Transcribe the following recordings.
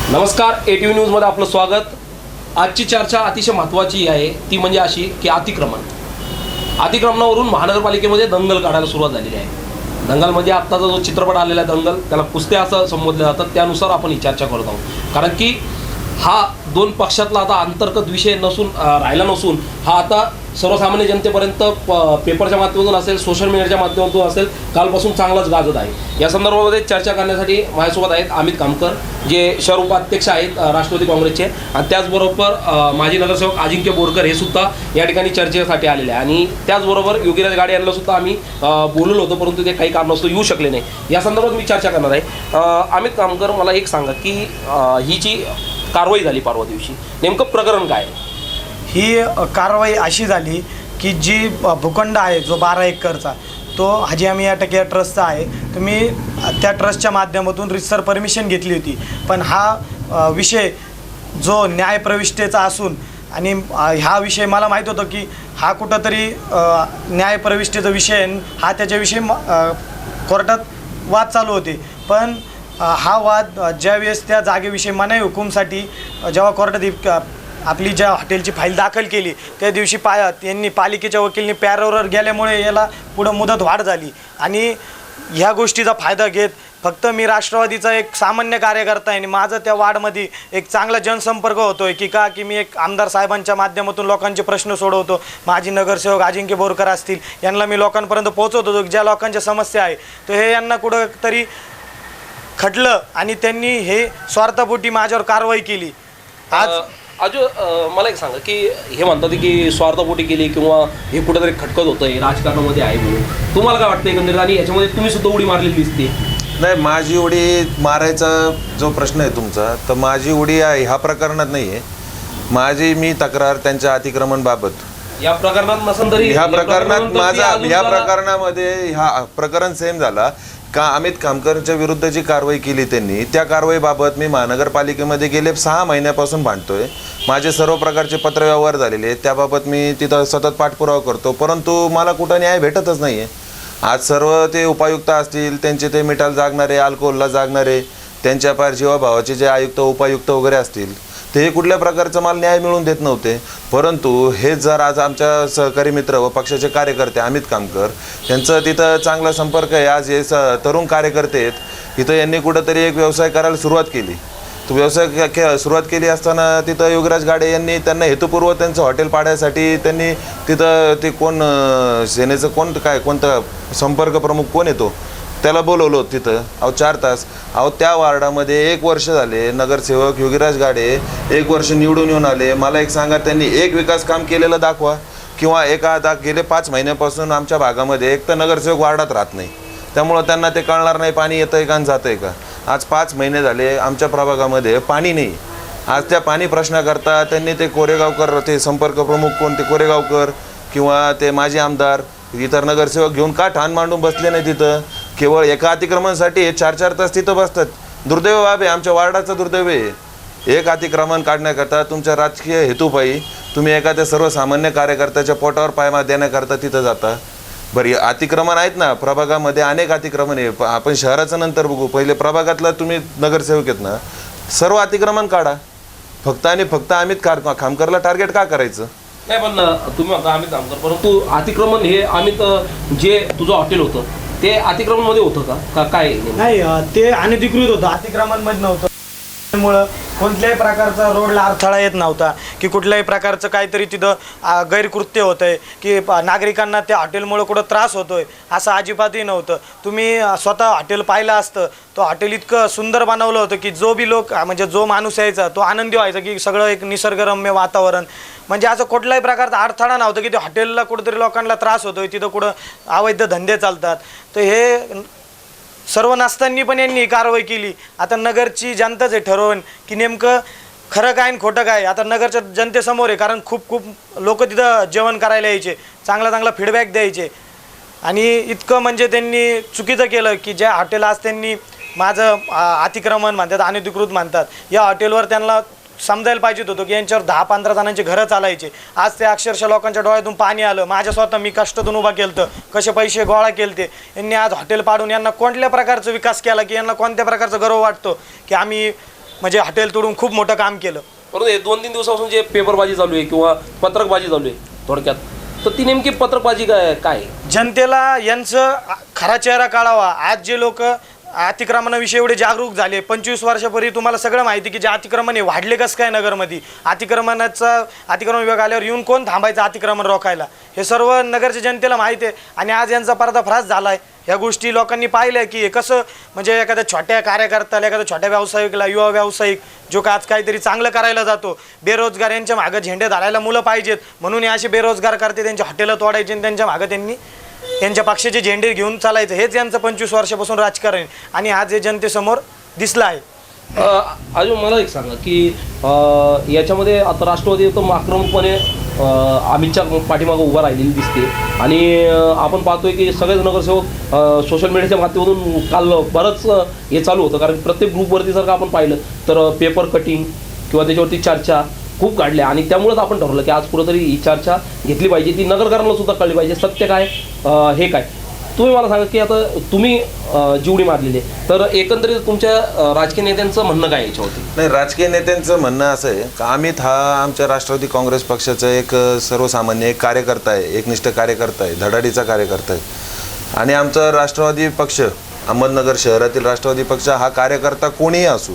नमस्कार, ATV न्यूजमध्ये आपलं स्वागत। आजची चर्चा अतिशय महत्त्वाची आहे, ती म्हणजे अशी की अतिक्रमणावरून महानगरपालिकेमध्ये दंगल काढायला सुरुवात झालेली आहे। दंगलमध्ये आत्ताचा जो चित्रपट आलेला आहे दंगल, त्याला कुस्त्या असं संबोधलं जातं, त्यानुसार आपण ही चर्चा करत आहोत। कारण की हा दोन पक्षातला आता अंतर्गत विषय राहिला नसून हा आता सर्वसामान्य जनतेपर्यंत पेपरच्या माध्यमातून असेल, सोशल मीडियाच्या माध्यमातून असेल, कालपासून चांगलाच गाजत आहे। या संदर्भामध्ये चर्चा करण्यासाठी माझ्यासोबत आहेत अमित कामकर, जे शहर उपाध्यक्ष आहेत राष्ट्रवादी काँग्रेसचे, आणि त्याचबरोबर माजी नगरसेवक अजिंक्य बोरकर हे सुद्धा या ठिकाणी चर्चेसाठी आलेले आहे। आणि त्याचबरोबर योगीराज गाडे यांना सुद्धा आम्ही बोललो होतो, परंतु ते काही कारणास्तव येऊ शकले नाही। या संदर्भात मी चर्चा करणार आहे। अमित कामकर, मला एक सांगा की ही जी कारवाई झाली परवा दिवशी, नेमकं प्रकरण काय आहे? ही कारवाई अशी झाली की जी भूखंड आहे जो 12 एकरचा, तो हाजी अमिया टकिया ट्रस्टचा आहे। तुम्ही त्या ट्रस्टच्या माध्यमातून रितसर परमिशन घेतली होती, पण हा विषय जो न्यायप्रविष्टेचा असून आणि हा विषय मला माहीत होतं की हा कुठंतरी न्यायप्रविष्टेचा विषय, हा त्याच्याविषयी कोर्टात वाद चालू होते। पण हा वाद ज्यावेळेस त्या जागेविषयी मनाई हुकूमसाठी जेव्हा कोर्टात आपली ज्या हॉटेलची फाईल दाखल केली, त्या दिवशी त्यांनी पालिकेच्या वकिलांनी पॅरोवर गेल्यामुळे याला पुढं मुदत वाढ झाली। आणि ह्या गोष्टीचा फायदा घेत फक्त मी राष्ट्रवादीचा एक सामान्य कार्यकर्ता आहे आणि माझं त्या वार्डमध्ये एक चांगला जनसंपर्क होतोय की मी एक आमदार साहेबांच्या माध्यमातून लोकांचे प्रश्न सोडवतो। माजी नगरसेवक अजिंक्य बोरकर असतील, यांना मी लोकांपर्यंत पोहोचवत होतो ज्या लोकांच्या समस्या आहे, तर हे यांना कुठंतरी खटलं आणि त्यांनी हे स्वार्थापोटी माझ्यावर कारवाई केली। मला एक सांगा की हे म्हणतात की स्वार्थापोटी केली किंवा हे कुठेतरी खटकत होतं, राजकारणामध्ये आहे म्हणून, तुम्हाला काय वाटतं एकंदरीत? आणि याच्यामध्ये तुम्ही सुद्धा उडी मारलेली दिसते। नाही, माझी उडी मारायचा जो प्रश्न आहे तुमचा, तर माझी उडी आहे ह्या प्रकरणात नाही आहे। मी तक्रार त्यांच्या अतिक्रमणबाबत या प्रकरणात नसेल तरी ह्या प्रकरणामध्ये हा प्रकरण सेम झाला का अमित कामकरच्या विरुद्ध जी कारवाई केली त्यांनी, त्या कारवाईबाबत मी महानगरपालिकेमध्ये गेले 6 महिन्यापासून भांडतोय। माझे सर्व प्रकारचे पत्रव्यवहार झालेले, त्याबाबत मी तिथं सतत पाठपुरावा करतो, परंतु मला कुठं न्याय भेटतच नाही आहे। आज सर्व ते उपायुक्त असतील, त्यांचे ते मिठाल जागणारे, अल्कोहोलला जागणारे, त्यांच्या पार जीवाभावाचे जे आयुक्त उपायुक्त वगैरे असतील, ते कुठल्या प्रकारचं मला न्याय मिळवून देत नव्हते। परंतु हे जर आज आमच्या सहकारी मित्र व पक्षाचे कार्यकर्ते अमित कामकर यांचं तिथं चांगला संपर्क आहे, आज हे तरुण कार्यकर्ते आहेत, इथं यांनी कुठंतरी एक व्यवसाय करायला सुरुवात केली। तो व्यवसाय सुरुवात केली असताना तिथं योगीराज गाडे यांनी त्यांना हेतुपूर्वक त्यांचं हॉटेल पाडण्यासाठी त्यांनी तिथं ते सेनेचं कोणता संपर्क प्रमुख कोण येतो त्याला बोलवलं होतं तिथं। 4 तास त्या वार्डामध्ये 1 वर्ष झाले नगरसेवक योगीराज गाडे 1 वर्ष निवडून येऊन आले। मला एक सांगा, त्यांनी एक विकास काम केलेलं दाखवा, किंवा गेले 5 महिन्यापासून आमच्या भागामध्ये एक तर नगरसेवक वार्डात राहत नाही, त्यामुळं त्यांना ते कळणार नाही पाणी येतंय का आणि जातंय का। आज 5 महिने झाले आमच्या प्रभागामध्ये पाणी नाही। आज त्या पाणी प्रश्नाकरता त्यांनी ते कोरेगावकर, ते संपर्क प्रमुख कोण, ते कोरेगावकर किंवा ते माजी आमदार, इतर नगरसेवक घेऊन का ठाण मांडून बसले नाही तिथं? केवळ एका अतिक्रमणासाठी 4-4 तास तिथं बसतात। दुर्दैव बाब आहे, आमच्या वार्डाचं दुर्दैव आहे। एक अतिक्रमण काढण्याकरता तुमच्या राजकीय हेतूपायी तुम्ही एखाद्या सर्वसामान्य कार्यकर्त्याच्या पोटावर पायमा देण्याकरता तिथं जाता। बरं, अतिक्रमण आहेत ना प्रभागामध्ये, अनेक अतिक्रमण आहे, आपण शहराचं नंतर बघू, पहिले प्रभागातला तुम्ही नगरसेवक आहेत ना, सर्व अतिक्रमण काढा। फक्त आणि फक्त अमित कामकरला टार्गेट का करायचं? नाही, पण तुम्ही म्हणता अमित कामकर, परंतु अतिक्रमण हे अमित जे तुझं हॉटेल होतं ते अतिक्रमणमध्ये होतं का काय? नाही, ते अनधिकृत होतं, अतिक्रमणमध्ये नव्हतं। त्यामुळं कोणत्याही प्रकारचा रोडला अडथळा येत नव्हता की कुठल्याही प्रकारचं काहीतरी तिथं गैरकृत्य होतं आहे की नागरिकांना त्या हॉटेलमुळं कुठं त्रास होतो आहे, असं अजिबातही नव्हतं। तुम्ही स्वतः हॉटेल पाहिलं असतं, तो हॉटेल इतकं सुंदर बनवलं होतं की जो माणूस यायचा तो आनंदी व्हायचा की सगळं एक निसर्गरम्य वातावरण, म्हणजे असं कुठल्याही प्रकारचा अडथळा नव्हता की त्या हॉटेलला कुठंतरी लोकांना त्रास होतो आहे, तिथं कुठं अवैध धंदे चालतात। तर हे सर्व नसताना पण यांनी कारवाई केली। आता नगरची जनताच हे ठरवून की नेमकं खरं काय आणि खोटं काय आता नगरच्या जनतेसमोर आहे, कारण खूप लोक तिथं जेवण करायला यायचे, चांगला फीडबॅक द्यायचे, आणि इतकं म्हणजे त्यांनी चुकीचं केलं की ज्या हॉटेल आज त्यांनी माझं अतिक्रमण म्हणतात, अनधिकृत म्हणतात, या हॉटेलवर त्यांना समजायला पाहिजे होतं की यांच्यावर 10-15 जणांची घरं चालायचे। आज ते अक्षरशः लोकांच्या डोळ्यातून पाणी आलं। माझ्या स्वतः मी कष्टातून उभा केलं, कसे पैसे गोळा केले ते यांनी। आज हॉटेल पाडून यांना कोणत्या प्रकारचा विकास केला की यांना कोणत्या प्रकारचा गर्व वाटतो की आम्ही म्हणजे हॉटेल तोडून खूप मोठं काम केलं. परंतु हे 2-3 दिवसापासून जे पेपरबाजी चालू आहे किंवा पत्रकबाजी चालू आहे थोडक्यात, तर ती नेमकी पत्रकबाजी काय आहे? जनतेला यांचं खरा चेहरा कळावा. आज जे लोक अतिक्रमणाविषयी एवढे जागरूक झाले, 25 वर्षापूर्वी तुम्हाला सगळं माहिती की जे अतिक्रमण हे वाढले कसं काय नगरमध्ये, अतिक्रमण विभाग आल्यावर येऊन कोण थांबायचं अतिक्रमण रोखायला, हे सर्व नगरच्या जनतेला माहिती आहे. आणि आज यांचा पर्दाफाश झाला आहे. ह्या गोष्टी लोकांनी पाहिल्या की हे कसं म्हणजे एखाद्या छोट्या कार्यकर्त्याला, एखाद्या छोट्या व्यावसायिकला, युवा व्यावसायिक जो का आज काहीतरी चांगलं करायला जातो, बेरोजगार यांच्या मागं झेंडे धरायला मुलं पाहिजेत म्हणून हे असे बेरोजगार करते, त्यांच्या हॉटेलं तोडायचे आणि त्यांच्या मागं त्यांनी त्यांच्या पक्षाचे झेंडे घेऊन चालायचं. हेच यांचं 25 वर्षापासून राजकारण आहे आणि आज हे जनतेसमोर दिसलं आहे. अजून मला एक सांगा की याच्यामध्ये आता राष्ट्रवादी एकदम आक्रमकपणे अमितच्या पाठीमागं उभा राहिलेली दिसते आणि आपण पाहतोय की सगळेच नगरसेवक सोशल मीडियाच्या माध्यमातून काल बरंच हे चालू होतं, कारण प्रत्येक ग्रुपवरती जर का आपण पाहिलं तर पेपर कटिंग किंवा त्याच्यावरती चर्चा खूप काढल्या आणि त्यामुळेच आपण ठरवलं की आज कुठंतरी ही चर्चा घेतली पाहिजे, ती नगरकरांना सुद्धा कळली पाहिजे सत्य काय हे काय. तुम्ही मला सांगा की आता तुम्ही जीवडी मारलेली आहे, तर एकंदरीत तुमच्या राजकीय नेत्यांचं म्हणणं काय याच्यावरती? नाही, राजकीय नेत्यांचं म्हणणं असं आहे का अमित हा आमच्या राष्ट्रवादी काँग्रेस पक्षाचा एक सर्वसामान्य एक कार्यकर्ता आहे, एकनिष्ठ कार्यकर्ता आहे, धडाडीचा कार्यकर्ता आहे. आणि आमचा राष्ट्रवादी पक्ष, अहमदनगर शहरातील राष्ट्रवादी पक्ष हा कार्यकर्ता कोणीही असू,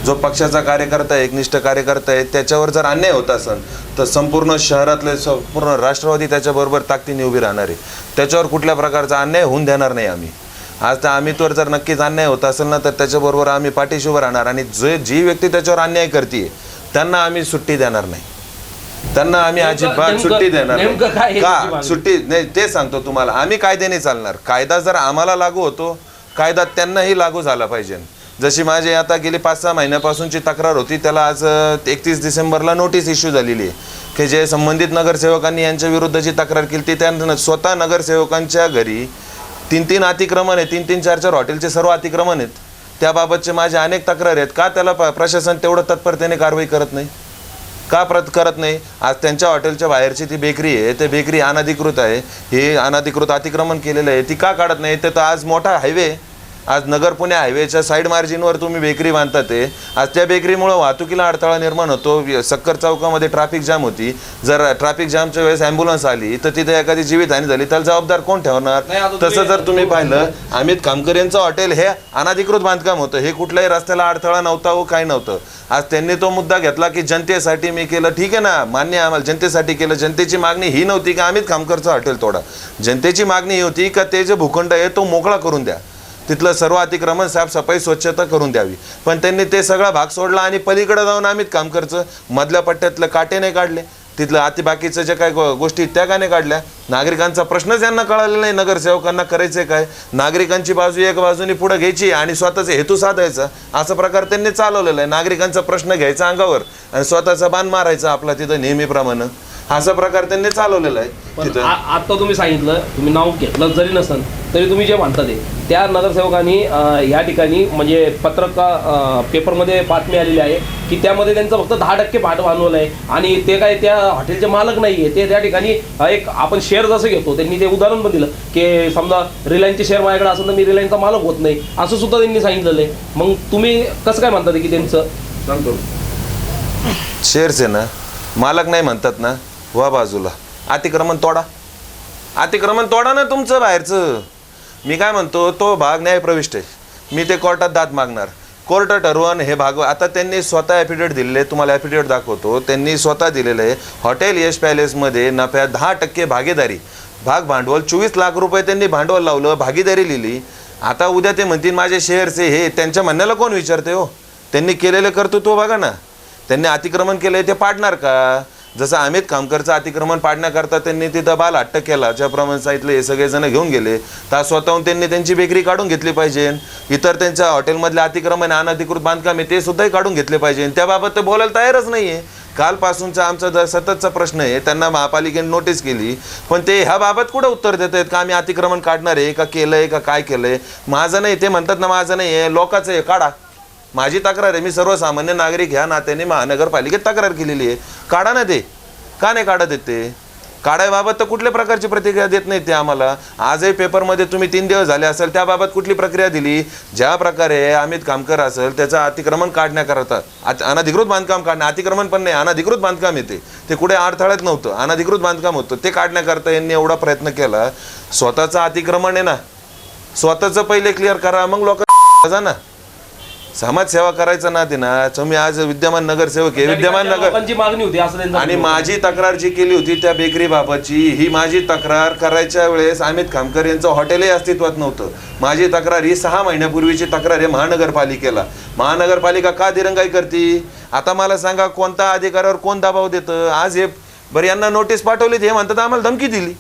जो पक्षाचा कार्यकर्ता आहे, एकनिष्ठ कार्यकर्ता आहे, त्याच्यावर जर अन्याय होत असेल तर संपूर्ण शहरातले संपूर्ण राष्ट्रवादी त्याच्याबरोबर ताकदीने उभी राहणार आहे. त्याच्यावर कुठल्या प्रकारचा अन्याय होऊन देणार नाही आम्ही. आज त्या अमितवर जर नक्कीच अन्याय होत असेल ना तर त्याच्याबरोबर आम्ही पाठीशी उभं राहणार आणि जी व्यक्ती त्याच्यावर अन्याय करते त्यांना आम्ही सुट्टी देणार नाही. त्यांना आम्ही अजिबात सुट्टी देणार नाही. का सुट्टी नाही ते सांगतो तुम्हाला. आम्ही कायद्याने चालणार. कायदा जर आम्हाला लागू होतो, कायदा त्यांनाही लागू झाला पाहिजे. जशी माझी आता गेली 5-6 महिन्यापासूनची तक्रार होती, त्याला आज 31 डिसेंबरला नोटीस इश्यू झालेली आहे की जे संबंधित नगरसेवकांनी यांच्या विरुद्ध जी तक्रार केली ती त्यांना स्वतः नगरसेवकांच्या घरी 3-3 अतिक्रमण आहे, 3-3, 4-4 हॉटेलचे सर्व अतिक्रमण आहेत. त्याबाबतचे माझे अनेक तक्रार आहेत. का त्याला प्रशासन तेवढं तत्परतेने कारवाई करत नाही? का करत नाही? आज त्यांच्या हॉटेलच्या बाहेरची ती बेकरी आहे, ते बेकरी अनधिकृत आहे, हे अनधिकृत अतिक्रमण केलेलं आहे, ती का काढत नाही? ते तर आज मोठा हायवे, आज नगर पुणे हायवेच्या साईड मार्जिनवर तुम्ही बेकरी बांधता ते. आज त्या बेकरीमुळे वाहतुकीला अडथळा निर्माण होतो. सक्कर चौकामध्ये ट्रॅफिक जाम होती. जर ट्रॅफिक जामच्या वेळेस ॲम्ब्युलन्स आली तर तिथे एखादी जीवितहानी झाली, त्याला जबाबदार कोण ठेवणार? तसं जर तुम्ही पाहिलं, अमित खामकर यांचं हॉटेल हे अनधिकृत बांधकाम होतं, हे कुठल्याही रस्त्याला अडथळा नव्हता व काही नव्हतं. आज त्यांनी तो मुद्दा घेतला की जनतेसाठी मी केलं. ठीक आहे ना, मान्य आम्हाला, जनतेसाठी केलं. जनतेची मागणी ही नव्हती की अमित खामकरचं हॉटेल तोडा. जनतेची मागणी ही होती का ते जे भूखंड आहे तो मोकळा करून द्या, तिथलं सर्व अतिक्रमण साफसफाई स्वच्छता करून द्यावी. पण त्यांनी ते सगळा भाग सोडला आणि पलीकडे जाऊन अमित खामकरचं मधल्या पट्ट्यातलं काटे नाही काढले, तिथलं बाकीचं जे काय गोष्टी त्या का नाही काढल्या? नागरिकांचा प्रश्नच यांना कळालेला नाही. नगरसेवकांना करायचं काय? नागरिकांची बाजू एक बाजूने पुढे घ्यायची आणि स्वतःचा हेतू साधायचा, असा प्रकार त्यांनी चालवलेला आहे. नागरिकांचा प्रश्न घ्यायचा अंगावर आणि स्वतःचा बाण मारायचा आपला तिथं नेहमीप्रमाणे, असा प्रकार त्यांनी चालवलेला आहे. आता तुम्ही सांगितलं, तुम्ही नाव घेतलं जरी नसेल तरी तुम्ही जे म्हणता ते त्या नगरसेवकांनी या ठिकाणी म्हणजे पेपरमध्ये बातमी आलेली आहे की त्यामध्ये त्यांचं फक्त 10% भांडवल आहे आणि ते काय त्या हॉटेलचे मालक नाही आहे. ते त्या ठिकाणी एक आपण शेअर जसं घेतो, त्यांनी ते उदाहरण पण दिलं की समजा रिलायन्सचे शेअर माझ्याकडे असेल तर मी रिलायन्सचा मालक होत नाही, असं सुद्धा त्यांनी सांगितलेलं आहे. मग तुम्ही कसं काय म्हणता की त्यांचं सांगतो शेअर्स आहे ना, मालक नाही म्हणतात ना, वा बाजूला अतिक्रमण तोडा, अतिक्रमण तोडा ना तुमचं बाहेरचं. मी काय म्हणतो, तो भाग न्यायप्रविष्ट आहे, मी ते कोर्टात दाद मागणार. कोर्ट ठरवून हे भाग आता त्यांनी स्वतः ॲफिडेविट दिलेले, तुम्हाला ॲफिडेविट दाखवतो. त्यांनी स्वतः दिलेलं आहे हॉटेल यश पॅलेसमध्ये नफ्यात 10% भागीदारी, भाग भांडवल 24 लाख रुपये त्यांनी भांडवल लावलं, भागीदारी लिहिली. आता उद्या ते म्हणतील माझे शेअर्स हे, त्यांच्या म्हणण्याला कोण विचारते हो? त्यांनी केलेलं कर्तृत्व बघा ना. त्यांनी अतिक्रमण केलंय ते पाडणार का? जसं अमित खामकरचं अतिक्रमण पाडण्याकरता त्यांनी तिथं बाल हट्ट केला, ज्याप्रमाणे सांगितलं हे सगळेजण घेऊन गेले, तर स्वतःहून त्यांनी त्यांची बेकरी काढून घेतली पाहिजे. इतर त्यांच्या हॉटेलमधले अतिक्रमण अनधिकृत बांधकाम आहे ते सुद्धाही काढून घेतले पाहिजे. त्याबाबत ते बोलायला तयारच नाही आहे. कालपासूनचा आमचा सततचा प्रश्न आहे, त्यांना महापालिकेने नोटीस केली पण ते ह्या बाबत कुठं उत्तर देत आहेत का आम्ही अतिक्रमण काढणार आहे का केलंय का काय केलंय? माझं नाही, ते म्हणतात ना माझं नाही आहे, लोकांचं आहे, काढा. माझी तक्रार आहे, मी सर्वसामान्य नागरिक ह्या नात्याने महानगरपालिकेत तक्रार केलेली आहे, काढा ना. ते का नाही काढत आहेत? ते काढायबाबत तर कुठल्या प्रकारची प्रतिक्रिया देत नाही ते आम्हाला. आजही पेपरमध्ये तुम्ही 3 दिवस झाले असेल त्याबाबत कुठली प्रक्रिया दिली? ज्या प्रकारे अमित कामकर असेल त्याचं अतिक्रमण काढण्याकरता अनधिकृत बांधकाम काढणं, अतिक्रमण पण नाही, अनधिकृत बांधकाम येते ते कुठे अडथळ्यात नव्हतं, अनधिकृत बांधकाम होतं, ते काढण्याकरता यांनी एवढा प्रयत्न केला. स्वतःचं अतिक्रमण आहे ना, स्वतःचं पहिले क्लिअर करा, मग लोक जा ना. समाजसेवा करायचं ना ते ना. तुम्ही आज विद्यमान नगरसेवक आहे, विद्यमान नगर लोकांची मागणी होती असं त्यांचं आणि माझी तक्रार जी केली होती त्या बेकरी बाबतची, ही माझी तक्रार करायच्या वेळेस अमित खामकर यांचं हॉटेलही अस्तित्वात नव्हतं. माझी तक्रार ही 6 महिन्यापूर्वीची तक्रार आहे महानगरपालिकेला. महानगरपालिका का दिरंगाई करते? आता मला सांगा कोणता अधिकाऱ्यावर कोण दबाव देतं? आज हे बरं यांना नोटीस पाठवली, हे म्हणतात आम्हाला धमकी दिली.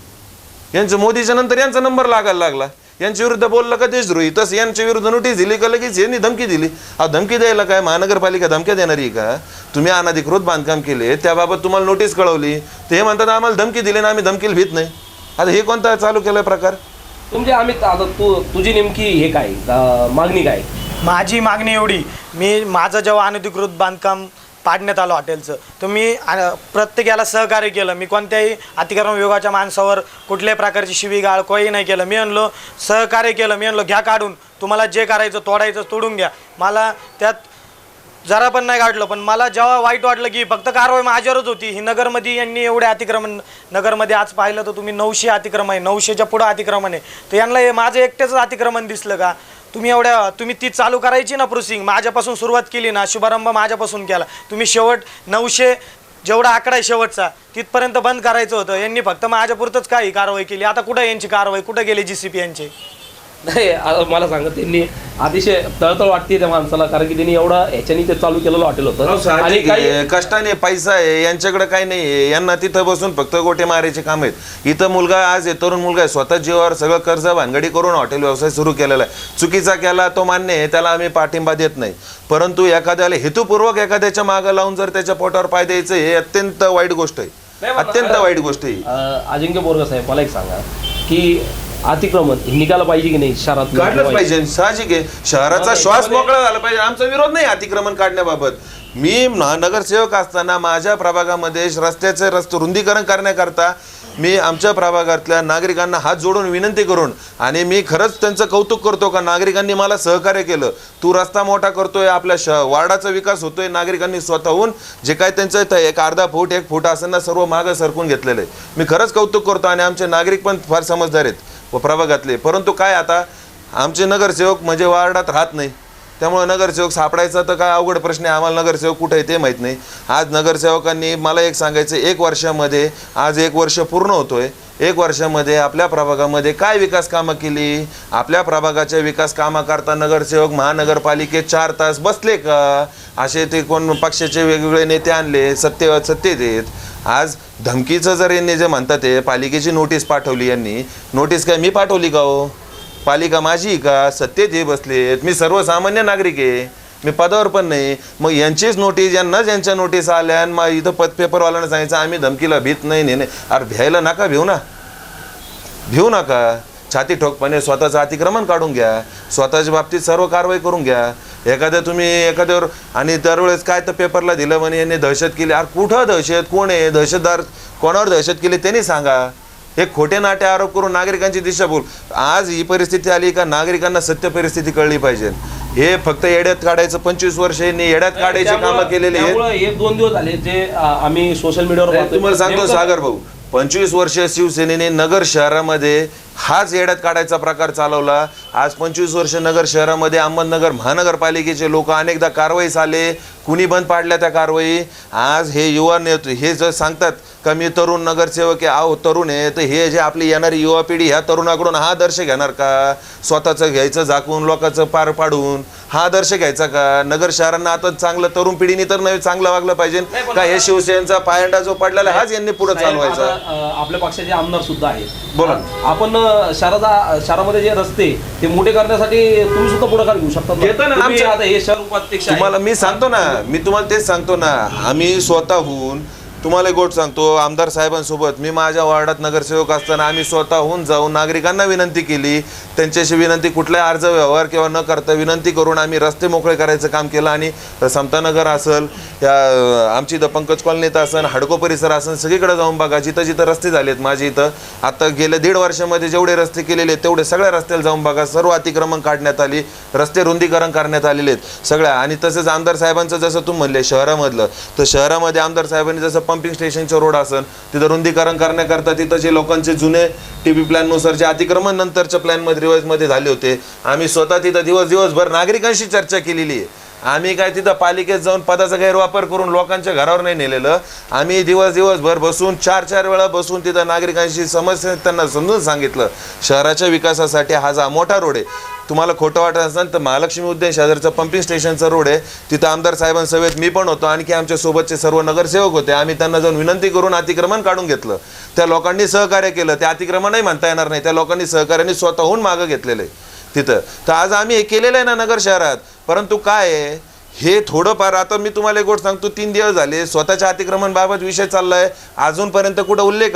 यांचं मोदीच्या नंतर यांचा नंबर लागायला लागला. यांच्या विरुद्ध बोललं का देशद्रोही, तसं यांच्या विरुद्ध नोटीस दिली का लगेच यांनी धमकी दिली. धमकी द्यायला काय महानगरपालिका धमक्या देणार आहे का? तुम्ही अनधिकृत बांधकाम केले त्याबाबत तुम्हाला नोटीस कळवली, ते म्हणतात आम्हाला धमकी दिली ना, आम्ही धमकीला भीत नाही. आता हे कोणता चालू केलाय प्रकार? तुमचे अमित, आता तुझी नेमकी हे काय मागणी काय? माझी मागणी एवढी, माझं जेव्हा अनधिकृत बांधकाम पाडण्यात आलं हॉटेलचं, तर मी प्रत्येकाला सहकार्य केलं. मी कोणत्याही अतिक्रमण विभागाच्या माणसावर कुठल्याही प्रकारची शिवीगाळ काही नाही केलं. मी म्हणलो सहकार्य केलं, मी म्हणलो घ्या काढून, तुम्हाला जे करायचं तोडायचं तोडून घ्या. मला त्यात जरा पण नाही काढलं. पण मला जेव्हा वाईट वाटलं की फक्त कारवाई माझ्यावरच होती. ही नगरमध्ये यांनी एवढे अतिक्रमण, नगरमध्ये आज पाहिलं तर तुम्ही 900 अतिक्रमण आहे, 900च्या पुढं अतिक्रमण आहे. तर यांना हे माझं एकट्याच अतिक्रमण दिसलं का? तुम्ही ती चालू करायची ना प्रोसिंग, माझ्यापासून सुरुवात केली ना, शुभारंभ माझ्यापासून केला. तुम्ही शेवट 900 जेवढा आकडा आहे शेवटचा तिथपर्यंत बंद करायचं होतं. यांनी फक्त माझ्यापुरतंच काही कारवाई केली. आता कुठं यांची कारवाई, कुठं गेले GCP यांचे? नाही, मला सांगा, त्यांनी अतिशय तळतळ वाटते त्या माणसाला, कारण की त्यांनी एवढा ह्याच्यानी ते चालू केलेलं हॉटेल होतं आणि काही कष्टाने पैसा आहे यांच्याकडे, काही नाही आहे. यांना तिथं बसून फक्त गोटे मारायचे काम आहेत. इथं मुलगा आज आहे, तरुण मुलगा आहे, स्वतः जीवावर सगळं कर्ज भानगडी करून हॉटेल व्यवसाय सुरू केलेला आहे. चुकीचा केला तो मान्य आहे, त्याला आम्ही पाठिंबा देत नाही. परंतु एखाद्याला हेतुपूर्वक एखाद्याच्या मागं लावून जर त्याच्या पोटावर पाय द्यायचं, हे अत्यंत वाईट गोष्ट आहे, अत्यंत वाईट गोष्ट आहे. अजिंक्य बोरगा साहेब, मला एक सांगा की अतिक्रमण निघालं पाहिजे की नाही शहरात? काढलंच पाहिजे, साहजिक आहे. शहराचा श्वास मोकळा झाला पाहिजे. आमचा विरोध नाही अतिक्रमण काढण्याबाबत. मी नगरसेवक असताना माझ्या प्रभागामध्ये रस्त्याचं रुंदीकरण करण्याकरता मी आमच्या प्रभागातल्या नागरिकांना हात जोडून विनंती करून, आणि मी खरंच त्यांचं कौतुक करतो का नागरिकांनी मला सहकार्य केलं. तू रस्ता मोठा करतोय, आपल्या वार्डाचा विकास होतोय, नागरिकांनी स्वतःहून जे काय त्यांचं एक अर्धा फूट 1 फूट असेल ना सर्व मागं सरकून घेतलेलं आहे. मी खरंच कौतुक करतो आणि आमचे नागरिक पण फार समजदार आहेत व प्रभागातले. परंतु काय आता आमचे नगरसेवक म्हणजे वार्डात राहत नाही, त्यामुळे नगरसेवक सापडायचा तर काय अवघड प्रश्न आहे. आम्हाला नगरसेवक कुठे आहे ते माहीत नाही. आज नगरसेवकांनी मला एक सांगायचं, 1 वर्षामध्ये, आज 1 वर्ष पूर्ण होतोय, 1 वर्षामध्ये आपल्या प्रभागामध्ये काय विकास कामं केली? आपल्या प्रभागाच्या विकास कामाकरता नगरसेवक महानगरपालिकेत 4 तास बसले का? असे ते कोण पक्षाचे वेगवेगळे नेते आणले, सत्तेत आहेत. आज धमकीचं जर यांनी जे म्हणतात ते पालिकेची नोटीस पाठवली, यांनी नोटीस काय मी पाठवली का हो? पालिका माझी का? सत्तेत हे बसलेत. मी सर्वसामान्य नागरिक आहे, मी पदावर पण नाही. मग यांचीच नोटीस, यांना ज्यांच्या नोटीस आल्या आणि मग इथं पेपरवाल्यानं सांगायचं आम्ही धमकीला भीत नाही. अरे भ्यायला नका, भिवू नका. छाती ठोकपणे स्वतःचं अतिक्रमण काढून घ्या, स्वतःच्या बाबतीत सर्व कारवाई करून घ्या. तुम्ही एखाद्यावर, आणि दरवेळेस काय तर पेपरला दिलं म्हणे यांनी दहशत केली. अरे कुठं दहशत? कोण आहे दहशतदार? कोणावर दहशत केली त्यांनी सांगा. हे खोटे नाटे आरोप करून नागरिकांची दिशाभूल. आज ही परिस्थिती आली का नागरिकांना सत्य परिस्थिती कळली पाहिजे. हे फक्त येड्यात काढायचं 25 वर्ष येड्यात काढायचे कामं केलेले आहेत. 1-2 दिवस झाले जे आम्ही सोशल मीडियावर तुम्हाला सांगतो सागर भाऊ, 25 वर्ष शिवसेनेने नगर शहरामध्ये हाच येड्यात काढायचा प्रकार चालवला. आज 25 वर्ष नगर शहरामध्ये अहमदनगर महानगरपालिकेचे लोक अनेकदा कारवाईस आले, कुणी बंद पाडल्या त्या कारवाई. आज हे युवा नेते हे जर सांगतात का मी तरुण नगरसेवक आहे, तरुण आहे, तर हे जे आपली येणारी युवा पिढी ह्या तरुणाकडून हा आदर्श घेणार का? स्वतःचं घ्यायचं झाकून, लोकांचं पार पाडून हा आदर्श घ्यायचा का? नगर शहरांना आता चांगलं तरुण पिढीने तर नव्हे चांगलं वागलं पाहिजे का? हे शिवसेनेचा पायंडा जो पडलेला हाच यांनी पुढे चालवायचा. आपल्या पक्षाचे आमदार सुद्धा आहेत. बोला. आपण शहरामध्ये जे रस्ते ते मोठे करण्यासाठी तुम्ही सुद्धा पुढाकार घेऊ शकता. आता हे शहर उपाध्यक्ष तुम्हाला मी सांगतो ना, मी तुम्हाला तेच सांगतो ना, आम्ही स्वतःहून तुम्हाला एक गोष्ट सांगतो, आमदार साहेबांसोबत मी माझ्या वार्डात नगरसेवक असताना आम्ही स्वतःहून जाऊन नागरिकांना विनंती केली, त्यांच्याशी विनंती कुठलाही अर्ज व्यवहार किंवा न करता विनंती करून आम्ही रस्ते मोकळे करायचं काम केलं. आणि समतानगर असेल, या आमची इथं पंकज कॉलनीत असेल, हडको परिसर असेल, सगळीकडे जाऊन बघा जिथं जिथं रस्ते झालेत. माझे इथं आता गेल्या 1.5 वर्षामध्ये जेवढे रस्ते केलेले आहेत तेवढे सगळ्या रस्त्याला जाऊन बघा, सर्व अतिक्रमण काढण्यात आली, रस्ते रुंदीकरण करण्यात आलेले आहेत सगळ्या. आणि तसंच आमदार साहेबांचं जसं तुम्ही म्हणले शहरामधलं, तर शहरामध्ये आमदार साहेबांनी जसं पंपिंग स्टेशनचं रोड असेल तिथं रुंदीकरण करण्याकरता तिथं जे लोकांचे जुने टीपी प्लॅननुसार जे अतिक्रमण नंतरच्या प्लॅनमध्ये रिवाईजमध्ये झाले होते, आम्ही स्वतः तिथं दिवसभर नागरिकांशी चर्चा केलेली आहे. आम्ही काय तिथं पालिकेत जाऊन पदाचा गैरवापर करून लोकांच्या घरावर नाही नेलेलं. आम्ही दिवसभर बसून 4 वेळा बसून तिथं नागरिकांशी समस्या त्यांना समजून सांगितलं. शहराच्या विकासासाठी हा मोठा रोड आहे. तुम्हाला खोटं वाटत असेल तर महालक्ष्मी उद्यान शेजारचं पंपिंग स्टेशनचा रोड आहे, तिथं आमदार साहेबांसोबत मी पण होतो, आणखी आमच्या सोबतचे सर्व नगरसेवक होते. आम्ही त्यांना जाऊन विनंती करून अतिक्रमण काढून घेतलं. त्या लोकांनी सहकार्य केलं. ते अतिक्रमणही म्हणता येणार नाही, त्या लोकांनी सहकार्याने स्वतःहून मागं घेतलेलं आहे तिथं. तर आज आम्ही हे केलेलं आहे ना नगर शहरात. परंतु काय आहे हे थोडंफार, आता मी तुम्हाला एक गोष्ट सांगतो, 3 दिवस झाले स्वतःच्या अतिक्रमण बाबत विषय चाललाय, अजूनपर्यंत कुठं उल्लेख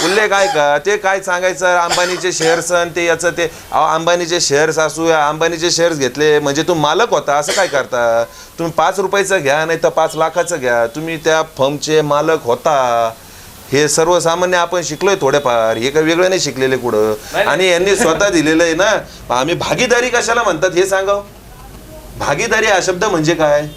उल्लेख आहे का? ते काय सांगायचं अंबानीचे शेअर्स आणि ते याचं ते अंबानीचे शेअर्स असू, अंबानीचे शेअर्स घेतले म्हणजे तुम्ही मालक होता, असं काय करता? तुम्ही 5 रुपयाचं घ्या नाही तर 5 लाखाचं घ्या, तुम्ही त्या फर्मचे मालक होता. हे सर्वसामान्य आपण शिकलोय थोडेफार, हे काही वेगळं नाही शिकलेले कुठं. आणि यांनी स्वतः दिलेलं आहे ना. आम्ही भागीदारी कशाला म्हणतात हे सांगा. भागीदारी हा शब्द म्हणजे काय?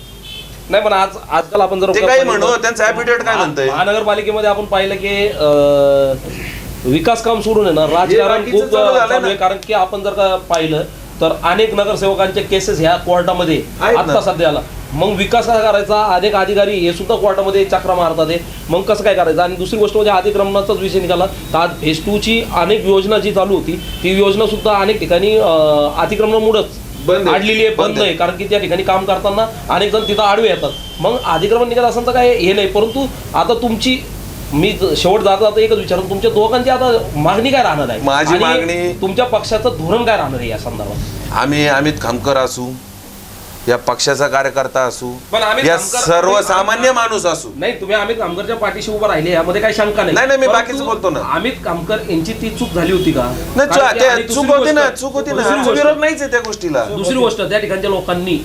नाही पण आजकाल आपण जर ते काय म्हणू, त्यांचं ॲफिडेविट काय म्हणतंय? महानगरपालिकेमध्ये आपण पाहिलं की विकास काम सोडून आहे ना राजकारण खूप चालू आहे. कारण की आपण जर का पाहिलं तर अनेक नगरसेवकांच्या केसेस ह्या कोर्टामध्ये आता सध्याला. मग विकास कसा करायचा, अनेक अधिकारी हे सुद्धा कोर्टामध्ये चक्रा मारतात. मग कसं काय करायचं? आणि दुसरी गोष्ट म्हणजे अतिक्रमणाचाच विषय निघाला तर आज फेज 2 ची अनेक योजना जी चालू होती ती योजना सुद्धा अनेक ठिकाणी अतिक्रमणामुळेच आडलेली आहे, बंद आहे. कारण की त्या ठिकाणी काम करताना अनेक जण तिथं आडवे येतात. मग अतिक्रमण निघत असेल तर काय हे नाही. परंतु आता तुमची मी शेवट जाता एकच विचारतो, तुमच्या दोघांची आता मागणी काय राहणार आहे? माझी मागणी, तुमच्या पक्षाचं धोरण काय राहणार आहे या संदर्भात? आम्ही अमित खामकर असू, या पक्षाचा कार्यकर्ता असू, पण या सर्वसामान्य माणूस असू, नाही तुम्ही अमित खामकरच्या पाठीशी उभं राहिले यामध्ये काही शंका नाही. नाही मी बाकीच बोलतो ना. अमित खामकर यांची ती चूक झाली होती का? चूक होती ना, चूक होती ना, विरोध नाहीच आहे त्या गोष्टीला. दुसरी गोष्ट, त्या ठिकाणच्या लोकांनी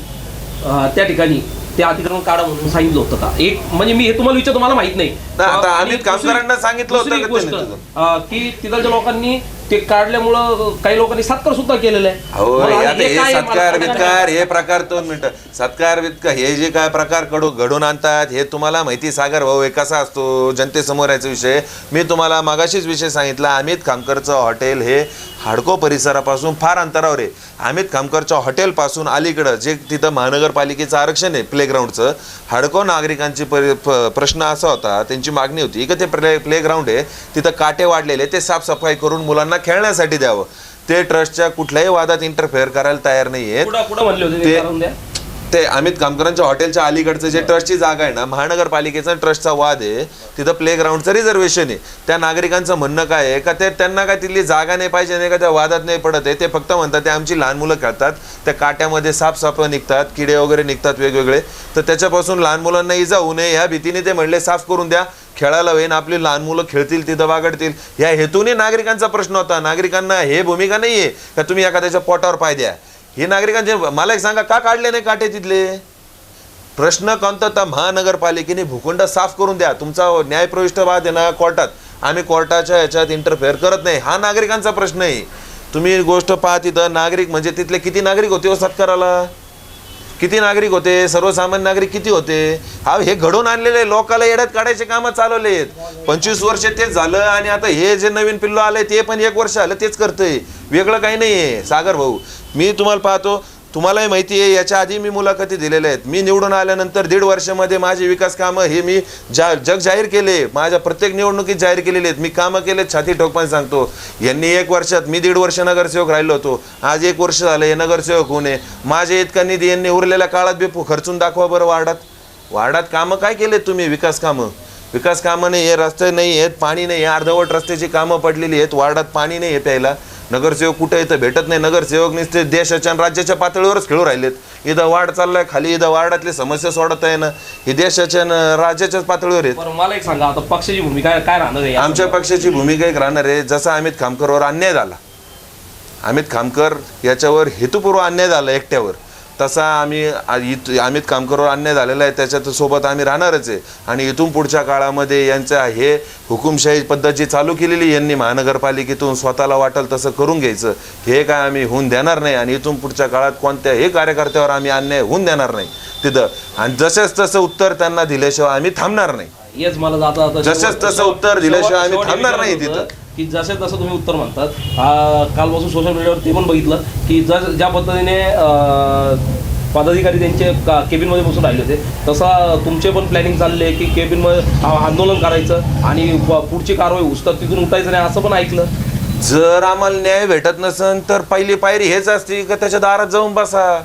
त्या ठिकाणी ते अतिक्रमण काढा म्हणून सांगितलं होतं का? एक म्हणजे मी हे तुम्हाला विचारतो, मला माहित नाही. आता अमित खामकरांना सांगितलं होतं की तिथलच्या लोकांनी ते काढल्यामुळं काही लोकांनी सत्कार सुद्धा केलेलं आहे. हे सत्कार वित्कार हे प्रकार 2 मिनिटं सत्कार वित्कार हे जे काय प्रकार घडून आणतात हे तुम्हाला माहिती. सागर भाऊ हे कसा असतो जनतेसमोर याचा विषय. मी तुम्हाला मागाशीच विषय सांगितला, अमित खामकरचं हॉटेल हे हडको परिसरापासून फार अंतरावर आहे. अमित खामकरच्या हॉटेलपासून अलीकडं जे तिथं महानगरपालिकेचं आरक्षण आहे प्लेग्राऊंडचं, हडको नागरिकांची प्रश्न असा होता, त्यांची मागणी होती की ते प्लेग्राऊंड आहे तिथं काटे वाढलेले ते साफसफाई करून मुलांना खेळण्यासाठी द्यावं. ते ट्रस्टच्या कुठल्याही वादात इंटरफेअर करायला तयार नाहीये. ते अमित खामकरांच्या हॉटेलच्या अलीकडचं जे ट्रस्टची जागा आहे ना, महानगरपालिकेचा ट्रस्टचा वाद आहे, तिथं प्लेग्राऊंडचं रिझर्वेशन आहे. त्या नागरिकांचं म्हणणं काय आहे का ते त्यांना काय तिथली जागा नाही पाहिजे, नाही का त्या वादात नाही पडत आहे. ते फक्त म्हणतात ते आमची लहान मुलं खेळतात, त्या काट्यामध्ये साफ निघतात, किडे वगैरे निघतात वेगवेगळे, तर त्याच्यापासून लहान मुलांना इजा होऊ नये ह्या भीतीने ते म्हणले साफ करून द्या, खेळायला होईन, आपली लहान मुलं खेळतील तिथं बागडतील. या हेतूने नागरिकांचा प्रश्न होता. नागरिकांना हे भूमिका नाही आहे का तुम्ही एखाद्याच्या पोटावर पाय द्या. हे नागरिकांचे मला एक सांगा, का काढले नाही काटे तिथले? प्रश्न कोणता? महानगरपालिकेने भूखंड साफ करून द्या. तुमचा न्यायप्रविष्ट वाद आहे ना कोर्टात, आम्ही कोर्टाच्या ह्याच्यात इंटरफेअर करत नाही, हा नागरिकांचा प्रश्न आहे. तुम्ही गोष्ट पाहा तिथं नागरिक म्हणजे तिथले किती नागरिक होते हो सत्काराला? किती नागरिक होते? सर्वसामान्य नागरिक किती होते? हे घडून आणलेले लोकाला येड्यात काढायचे कामं चालवले आहेत. 25 वर्ष तेच झालं आणि आता हे जे नवीन पिल्लो आलंय ते पण 1 वर्ष आलं तेच करतंय, वेगळं काही नाही आहे. सागर भाऊ, मी तुम्हाला पाहतो, तुम्हालाही माहिती आहे, याच्या आधी मी मुलाखती दिलेल्या आहेत. मी निवडून आल्यानंतर 1.5 वर्षामध्ये माझी विकास कामं हे मी जग जाहीर केले, माझ्या प्रत्येक निवडणुकीत जाहीर केलेले आहेत. मी कामं केलेत, छाती ठोकपणे सांगतो. यांनी 1 वर्षात, मी 1.5 वर्ष नगरसेवक राहिलो होतो, आज 1 वर्ष झालं हे नगरसेवक होऊन आहे. माझे इतका निधी यांनी उरलेल्या काळात बी खर्चून दाखवा बरं. वार्डात कामं काय केलेत तुम्ही? विकास कामं नाही, हे रस्ते नाही आहेत, पाणी नाही आहे, अर्धवट रस्त्याची कामं पडलेली आहेत, वार्डात पाणी नाही आहे प्यायला. नगरसेवक कुठे इथं भेटत नाही. नगरसेवक नुसते देशाच्या आणि राज्याच्या पातळीवरच खेळू राहिलेत. इथं वाढ चाललाय खाली, इथं वार्डातली समस्या सोडत आहे ना, ही देशाच्या आणि राज्याच्याच पातळीवर आहेत. बरं मला एक सांगा, आता पक्षाची भूमिका काय राहणार आहे? आमच्या पक्षाची भूमिका एक राहणार आहे, जसा अमित खामकरवर अन्याय झाला, अमित खामकर याच्यावर हेतुपूर्व अन्याय झाला एकट्यावर, तसा आम्ही अमित खामकरवर अन्याय झालेला आहे त्याच्यात सोबत आम्ही राहणारच आहे. आणि इथून पुढच्या काळामध्ये यांचा हे हुकुमशाही पद्धत जी चालू केलेली यांनी महानगरपालिकेतून स्वतःला वाटेल तसं करून घ्यायचं, हे काय आम्ही होऊन देणार नाही. आणि इथून पुढच्या काळात कोणत्याही कार्यकर्त्यावर आम्ही अन्याय होऊन देणार नाही तिथं. आणि जसंच तसं उत्तर त्यांना दिल्याशिवाय आम्ही थांबणार नाही. हेच मला जाता जसंच तसं उत्तर दिल्याशिवाय आम्ही थांबणार नाही तिथं. की जसे तसं तुम्ही उत्तर म्हणतात, कालपासून सोशल मीडियावर ते पण बघितलं की ज्या पद्धतीने पदाधिकारी त्यांचे केबिनमध्ये बसून राहिले होते, तसा तुमचे पण प्लॅनिंग चालले की केबिनमध्ये आंदोलन करायचं आणि पुढची कारवाई उचतात तिथून उठायचं नाही, असं पण ऐकलं. जर आम्हाला न्याय भेटत नसेल तर पहिली पायरी हेच असते की त्याच्या दारात जाऊन बसा.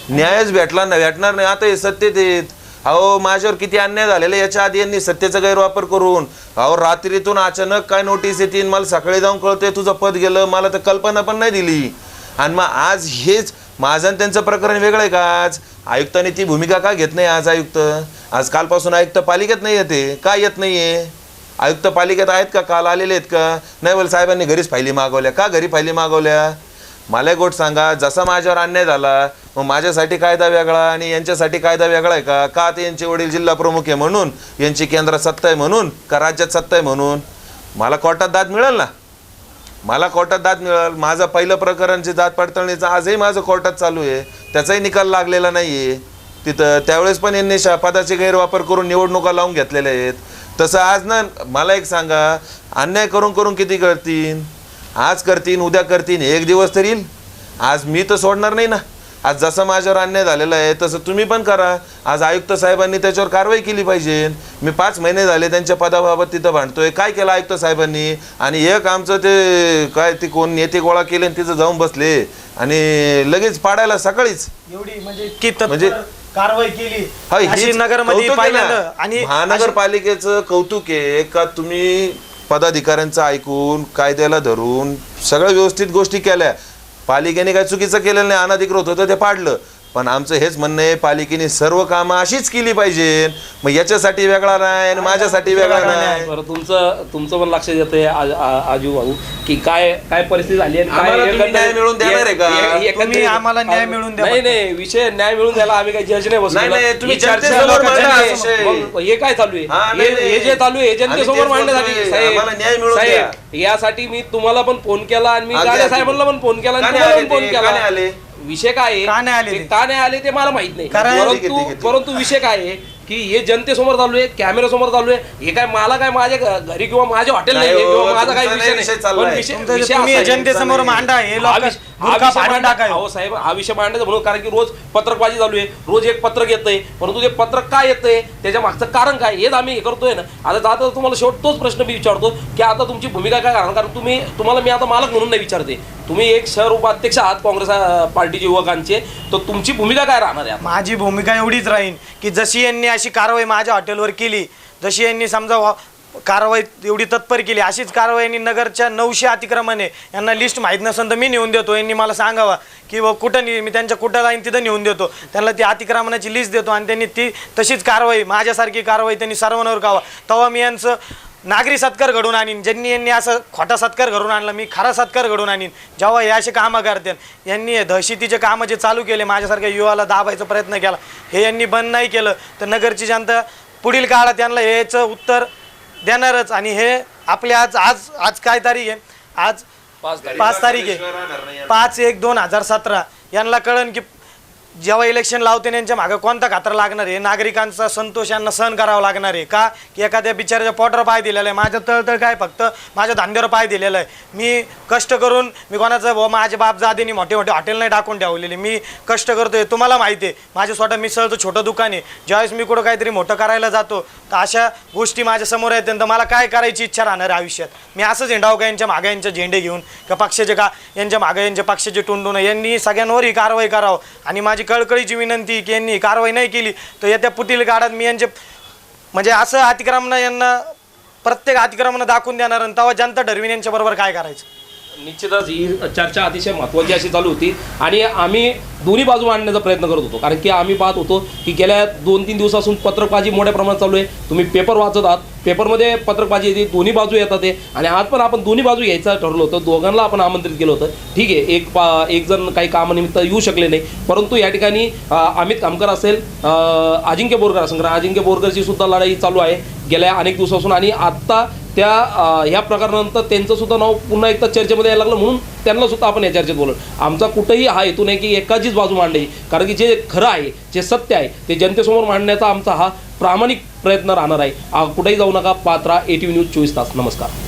न्यायच भेटणार नाही. आता हे सत्तेत येत. अहो माझ्यावर किती अन्याय झालेला याच्या आधी यांनी सत्तेचा गैरवापर करून, अहो रात्रीतून अचानक काय नोटीस येतील, मला सकाळी जाऊन कळतंय तुझं पद गेलं, मला तर कल्पना पण नाही दिली. आणि मग आज हेच माझं आणि त्यांचं प्रकरण वेगळं आहे का? आज आयुक्तांनी ती भूमिका का घेत नाही? आज कालपासून आयुक्त पालिकेत नाही येते, का येत नाहीये? आयुक्त पालिकेत आहेत का? काल आलेले आहेत का? नाही बोल साहेबांनी घरीच फायली मागवल्या का? घरी फायली मागवल्या? मला एक गोष्ट सांगा, जसा माझ्यावर अन्याय झाला मग माझ्यासाठी कायदा वेगळा आणि यांच्यासाठी कायदा वेगळा आहे का? का ते यांचे वडील जिल्हा प्रमुख आहे म्हणून, यांची केंद्रात सत्ता आहे म्हणून, का राज्यात सत्ता आहे म्हणून? मला कोर्टात दाद मिळेल ना, मला कोर्टात दाद मिळेल. माझं पहिलं प्रकरणची दाद पडताळणीचं आजही माझं कोर्टात चालू आहे, त्याचाही निकाल लागलेला नाही आहे तिथं. त्यावेळेस पण यांनी पदाचे गैरवापर करून निवडणुका लावून घेतलेल्या आहेत. तसं आज ना मला एक सांगा, अन्याय करून करून किती करतील? आज करतीन, उद्या करतीन, एक दिवस तर येईल. आज मी तर सोडणार नाही ना. आज जसं माझ्यावर अन्याय झालेला आहे तसं तुम्ही पण करा. आज आयुक्त साहेबांनी त्याच्यावर कारवाई केली पाहिजे. मी 5 महिने झाले त्यांच्या पदाबाबत तिथं भांडतोय. काय केलं आयुक्त साहेबांनी? आणि एक आमचं ते काय ते कोण नेते गोळा केले आणि तिथं जाऊन बसले आणि लगेच पाडायला सकाळीच एवढी म्हणजे कारवाई केली हाय, अशी हेच नगरमध्ये कौतुक आहे ना. पहिल्यांदा. आणि महानगरपालिकेचं कौतुक आहे का तुम्ही पदाधिकाऱ्यांचं ऐकून कायद्याला धरून सगळ्या व्यवस्थित गोष्टी केल्या. पालिकेने काय चुकीचं केलेलं नाही, अनधिकृत होतं ते पाडलं. पण आमचं हेच म्हणणं आहे, पालिकेने सर्व कामं अशीच केली पाहिजे. मग याच्यासाठी वेगळा नाही आणि माझ्यासाठी वेगळा नाही. बरं, तुमचं पण लक्षात येतंय आजू भाऊ की काय काय परिस्थिती झाली आणि आम्हाला तुम्ही न्याय मिळवून देणार आहे का? तुम्ही आम्हाला न्याय मिळवून द्या. नाही विषय न्याय मिळून द्यायला आम्ही काही जज नाही बसलो. नाही, तुम्ही ही चर्चा जनतेसमोर मांडा लोकांच्या- विषय. मग हे काय चालू हा, आहे? नाही, हे जे चालू आहे जनतेसमोर आम्ही तेच मांडण्यासाठी. बोलतोय. आम्हाला न्याय मिळवून साहेब यासाठी मी तुम्हाला पण फोन केला आणि मी अगदी, गाड्या अगदी. साहेबांना पण फोन केला आणि का नाही तुम्हाला आले पण फोन ते? का नाही केला. आले? विषय काय आहे? का नाही आले ते ते? का नाही आले ते मला माहित नाही. कारण- ठीक आहे, ठीक आहे. परंतु विषय काय आहे की हे जनतेसमोर चालू आहे, कॅमेरा समोर चालू आहे. हे काय मला काय माझ्या घरी किंवा माझ्या हॉटेल नाही नाही हो, किंवा माझा काही तुमचा विषय नाही नाही. विषय चाललाय. पण विषय तुम्ही असा आहे. जनतेसमोर मांडा. हे हा लोक विषय- हा बुरका विषय फाडून मांडा- टाकाय. अहो साहेब, हा विषय मांडायचा म्हणून कारण की रोज पत्रकबाजी चालू आहे, रोज एक पत्रक येतंय. परंतु ते पत्रक काय येतंय, त्याच्या मागचं कारण काय, हेच आम्ही हे करतोय ना. आता जाता तुम्हाला शेवट तोच प्रश्न मी विचारतो की आता तुमची भूमिका काय राहणार? कारण तुम्हाला मी आता मालक म्हणून नाही विचारते, तुम्ही एक शहर उपाध्यक्ष आहात काँग्रेस पार्टीचे युवकांचे, तर तुमची भूमिका काय राहणार आहे? माझी भूमिका एवढीच राहील की जशी यांनी अशी कारवाई माझ्या हॉटेलवर केली, जशी यांनी समजा कारवाई एवढी तत्पर केली, अशीच कारवाई यांनी नगरच्या 900 अतिक्रमणे यांना लिस्ट माहीत नसेल तर मी नेऊन देतो. यांनी मला सांगावा की कुठं मी त्यांच्या कुठं लाईन तिथं नेऊन देतो, त्यांना ती अतिक्रमणाची लिस्ट देतो आणि त्यांनी ती तशीच कारवाई माझ्यासारखी कारवाई त्यांनी सर्वांवर करावा. तेव्हा मी यांचं नागरी सत्कार घडून आणीन. ज्यांनी यांनी असं खोटा सत्कार घडून आणला, मी खरा सत्कार घडून आणीन. जेव्हा हे असे कामं करतात, यांनी दहशतीचे कामं जे चालू केले, माझ्यासारख्या युवाला दाबायचा प्रयत्न केला, हे यांनी बंद नाही केलं तर नगरची जनता पुढील काळात यांना याचं उत्तर देणारच. आणि हे आपले आज काय तारीख आहे? आज 5 तारीख आहे. 5/1/2017 यांना कळन की जेव्हा इलेक्शन लावते यांच्या मागे कोणता खातर लागणार आहे. नागरिकांचा संतोष यांना सहन करावा लागणार आहे का? की एखाद्या बिचाराच्या पोटावर पाय दिलेला आहे. माझं तळतळ काय फक्त माझ्या धंद्यावर पाय दिलेला आहे. मी कष्ट करून मी कोणाचं माझे बाप जादेनी मोठे मोठे हॉटेल नाही टाकून ठेवलेले, मी कष्ट करतोय. तुम्हाला माहिती आहे माझं स्वतः मिसळचं छोटं दुकान आहे. ज्यावेळेस मी कुठं काहीतरी मोठं करायला जातो तर अशा गोष्टी माझ्या समोर येतात. तर मला काय करायची इच्छा राहणार आयुष्यात? मी असं झेंडाव का यांच्या मागे यांचे झेंडे घेऊन का पक्षाचे का यांच्या मागे यांच्या पक्षाचे टुंडून? यांनी सगळ्यांवर ही कारवाई करावं. आणि माझी कळकळीची विनंती की यांनी कारवाई नाही केली तर येत्या पुढील काळात मी यांचे म्हणजे असं अतिक्रमण यांना प्रत्येक अतिक्रमण दाखवून देणार आणि तेव्हा जनता ठरवीन यांच्या बरोबर काय करायचं. निश्चितच ही चर्चा अतिशय महत्त्वाची अशी चालू होती आणि आम्ही दोन्ही बाजू मांडण्याचा प्रयत्न करत होतो. कारण की आम्ही पाहत होतो की गेल्या 2-3 दिवसापासून पत्रकबाजी मोठ्या प्रमाणात चालू आहे. तुम्ही पेपर वाचत आहात, पेपरमध्ये पत्रकबाजी येते, दोन्ही बाजू येतात आहे आणि आज पण आपण दोन्ही बाजू घ्यायचं ठरलं होतं. दोघांना आपण आमंत्रित केलं होतं. ठीक आहे, एक जण काही कामानिमित्त येऊ शकले नाही, परंतु या ठिकाणी अमित कामकर असेल, अजिंक्य बोरकर असेल, कारण अजिंक्य बोरकरची सुद्धा लढाई चालू आहे गेल्या अनेक दिवसापासून आणि आत्ता त्या ह्या प्रकारानंतर त्यांचं सुद्धा नाव पुन्हा एकदा चर्चेमध्ये यायला लागलं, म्हणून त्यांना सुद्धा आपण या चर्चेत बोललो. आमचा कुठेही हा हेतू नाही की एकाचीच बाजू मांडली, कारण की जे खरं आहे, जे सत्य आहे ते जनतेसमोर मांडण्याचा आमचा हा प्रामाणिक प्रयत्न राहणार आहे. कुठेही जाऊ नका. पात्रा, ATV न्यूज 24 तास. नमस्कार.